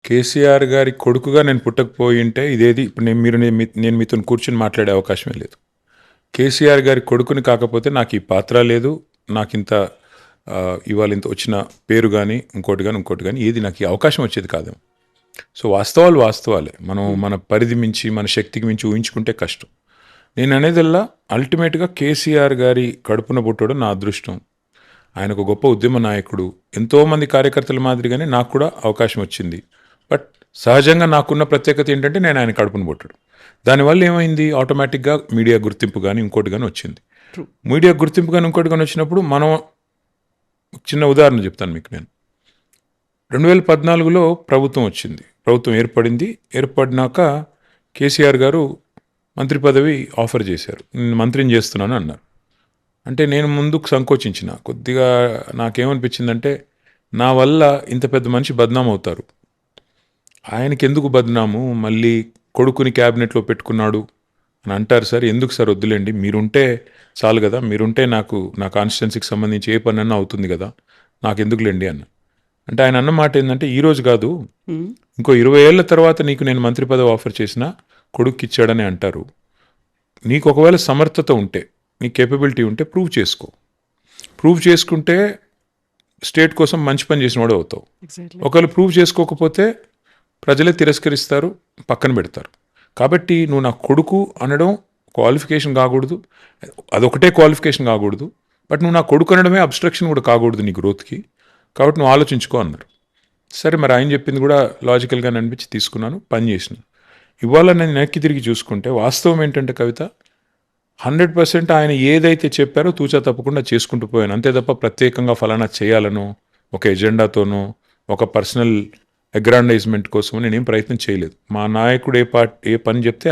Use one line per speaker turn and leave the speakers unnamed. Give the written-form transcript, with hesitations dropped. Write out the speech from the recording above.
కేసీఆర్ గారి కొడుకుగా నేను పుట్టకపోయి ఉంటే ఇదేది ఇప్పుడు నేను మీతో కూర్చొని మాట్లాడే అవకాశమే లేదు. కేసీఆర్ గారి కొడుకుని కాకపోతే నాకు ఈ పాత్ర లేదు, నాకు ఇంత ఇవాళ ఇంత వచ్చిన పేరు కానీ ఇంకోటి కానీ ఏది నాకు ఈ అవకాశం వచ్చేది కాదేమో. సో వాస్తవాలు వాస్తవాలే. మనం మన పరిధి మించి మన శక్తికి మించి ఊహించుకుంటే కష్టం. నేను అనేదల్లా అల్టిమేట్గా కేసీఆర్ గారి కడుపున పుట్టడం నా అదృష్టం. ఆయన ఒక గొప్ప ఉద్యమ నాయకుడు. ఎంతోమంది కార్యకర్తల మాదిరిగానే నాకు కూడా అవకాశం వచ్చింది. బట్ సహజంగా నాకున్న ప్రత్యేకత ఏంటంటే నేను ఆయన కడుపును పుట్టడం. దానివల్ల ఏమైంది, ఆటోమేటిక్గా మీడియా గుర్తింపు కానీ ఇంకోటి కానీ వచ్చింది. మీడియా గుర్తింపు కానీ ఇంకోటి కానీ వచ్చినప్పుడు మనం చిన్న ఉదాహరణ చెప్తాను మీకు. నేను 2014లో ప్రభుత్వం వచ్చింది, ప్రభుత్వం ఏర్పడినాక కేసీఆర్ గారు మంత్రి పదవి ఆఫర్ చేశారు. నేను మంత్రిని చేస్తున్నాను అన్నారు. అంటే నేను ముందుకు సంకోచించిన కొద్దిగా. నాకేమనిపించిందంటే నా వల్ల ఇంత పెద్ద మనిషి బద్నాం అవుతారు, ఆయనకి ఎందుకు బద్నాము, మళ్ళీ కొడుకుని క్యాబినెట్లో పెట్టుకున్నాడు అని అంటారు సార్, ఎందుకు సార్ వద్దులేండి, మీరుంటే చాలు కదా, మీరుంటే నాకు నా కాన్స్టిట్యున్సీకి సంబంధించి ఏ పని అన్నా అవుతుంది కదా, నాకు ఎందుకులేండి అన్న. అంటే ఆయన అన్న మాట ఏంటంటే ఈరోజు కాదు, ఇంకో 20 ఏళ్ల తర్వాత నీకు నేను మంత్రి పదవి ఆఫర్ చేసినా కొడుక్కి ఇచ్చాడని అంటారు. నీకు ఒకవేళ సమర్థత ఉంటే, నీ కేపబిలిటీ ఉంటే ప్రూవ్ చేసుకుంటే స్టేట్ కోసం మంచి పని చేసిన వాడు అవుతావు. ఒకవేళ ప్రూవ్ చేసుకోకపోతే ప్రజలే తిరస్కరిస్తారు, పక్కన పెడతారు. కాబట్టి నువ్వు నా కొడుకు అనడం క్వాలిఫికేషన్ కాకూడదు, అదొకటే క్వాలిఫికేషన్ కాకూడదు, బట్ నువ్వు నా కొడుకు అనడమే అబ్స్ట్రక్షన్ కూడా కాకూడదు నీ గ్రోత్కి. కాబట్టి నువ్వు ఆలోచించుకో అన్నారు. సరే, మరి ఆయన చెప్పింది కూడా లాజికల్గానే అనిపించి తీసుకున్నాను, పని చేసిన. ఇవాళ నేను వెనక్కి తిరిగి చూసుకుంటే వాస్తవం ఏంటంటే కవిత, 100% ఆయన ఏదైతే చెప్పారో తూచా తప్పకుండా చేసుకుంటూ పోయాను. అంతే తప్ప ప్రత్యేకంగా ఫలానా చేయాలనో, ఒక ఎజెండాతోనో, ఒక పర్సనల్ అగ్రాండైజ్మెంట్ కోసం నేనేం ప్రయత్నం చేయలేదు. మా నాయకుడు ఏ పని చెప్తే